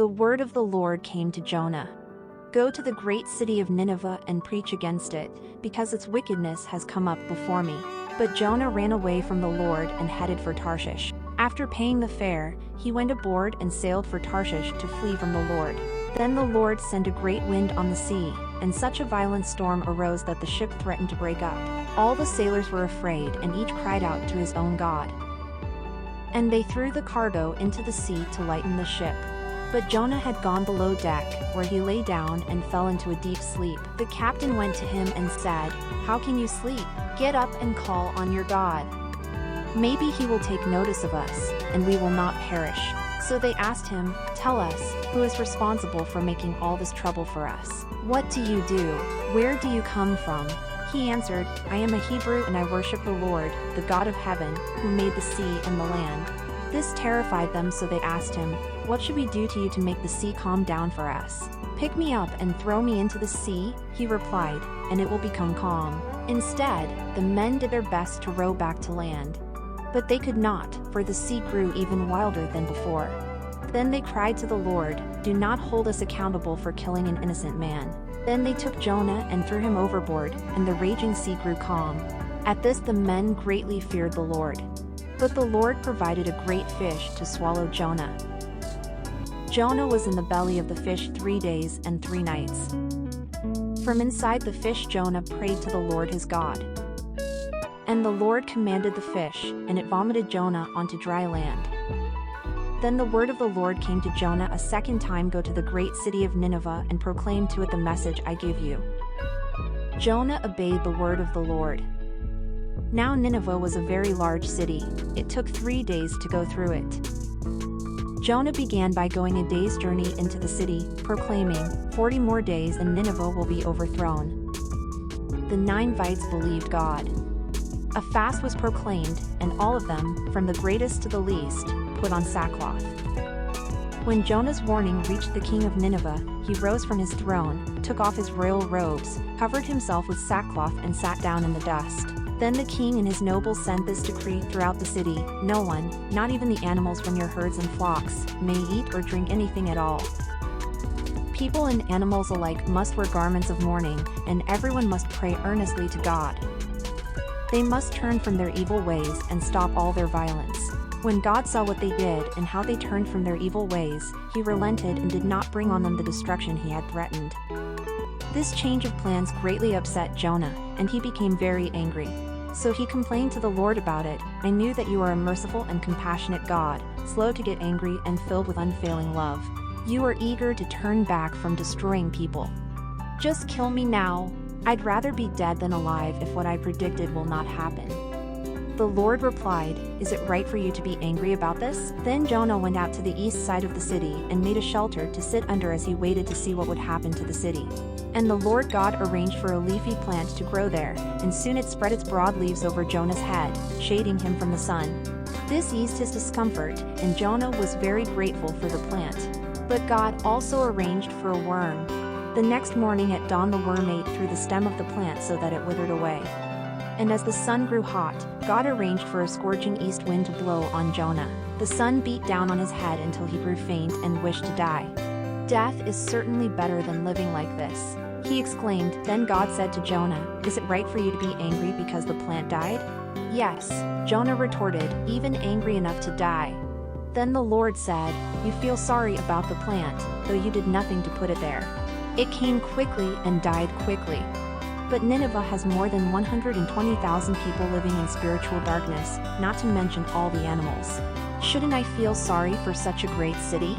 The word of the Lord came to Jonah. Go to the great city of Nineveh and preach against it, because its wickedness has come up before me. But Jonah ran away from the Lord and headed for Tarshish. After paying the fare, he went aboard and sailed for Tarshish to flee from the Lord. Then the Lord sent a great wind on the sea, and such a violent storm arose that the ship threatened to break up. All the sailors were afraid, and each cried out to his own God. And they threw the cargo into the sea to lighten the ship. But Jonah had gone below deck, where he lay down and fell into a deep sleep. The captain went to him and said, "How can you sleep? Get up and call on your God. Maybe he will take notice of us, and we will not perish." So they asked him, "Tell us, who is responsible for making all this trouble for us? What do you do? Where do you come from?" He answered, "I am a Hebrew and I worship the Lord, the God of heaven, who made the sea and the land." This terrified them, so they asked him, "What should we do to you to make the sea calm down for us?" "Pick me up and throw me into the sea," he replied, "and it will become calm." Instead, the men did their best to row back to land. But they could not, for the sea grew even wilder than before. Then they cried to the Lord, "Do not hold us accountable for killing an innocent man." Then they took Jonah and threw him overboard, and the raging sea grew calm. At this the men greatly feared the Lord. But the Lord provided a great fish to swallow Jonah. Jonah was in the belly of the fish 3 days and 3 nights. From inside the fish Jonah prayed to the Lord his God. And the Lord commanded the fish, and it vomited Jonah onto dry land. Then the word of the Lord came to Jonah a second time, "Go to the great city of Nineveh and proclaim to it the message I give you." Jonah obeyed the word of the Lord. Now Nineveh was a very large city. It took 3 days to go through it. Jonah began by going a day's journey into the city, proclaiming, 40 more days and Nineveh will be overthrown." The Ninevites believed God. A fast was proclaimed, and all of them, from the greatest to the least, put on sackcloth. When Jonah's warning reached the king of Nineveh, he rose from his throne, took off his royal robes, covered himself with sackcloth and sat down in the dust. Then the king and his nobles sent this decree throughout the city: "No one, not even the animals from your herds and flocks, may eat or drink anything at all. People and animals alike must wear garments of mourning, and everyone must pray earnestly to God. They must turn from their evil ways and stop all their violence." When God saw what they did and how they turned from their evil ways, he relented and did not bring on them the destruction he had threatened. This change of plans greatly upset Jonah, and he became very angry. So he complained to the Lord about it. "I knew that you are a merciful and compassionate God, slow to get angry and filled with unfailing love. You are eager to turn back from destroying people. Just kill me now. I'd rather be dead than alive if what I predicted will not happen." The Lord replied, "Is it right for you to be angry about this?" Then Jonah went out to the east side of the city and made a shelter to sit under as he waited to see what would happen to the city. And the Lord God arranged for a leafy plant to grow there, and soon it spread its broad leaves over Jonah's head, shading him from the sun. This eased his discomfort, and Jonah was very grateful for the plant. But God also arranged for a worm. The next morning at dawn the worm ate through the stem of the plant so that it withered away. And as the sun grew hot, God arranged for a scorching east wind to blow on Jonah. The sun beat down on his head until he grew faint and wished to die. "Death is certainly better than living like this," he exclaimed. Then God said to Jonah, "Is it right for you to be angry because the plant died?" "Yes," Jonah retorted, "even angry enough to die." Then the Lord said, "You feel sorry about the plant, though you did nothing to put it there. It came quickly and died quickly. But Nineveh has more than 120,000 people living in spiritual darkness, not to mention all the animals. Shouldn't I feel sorry for such a great city?"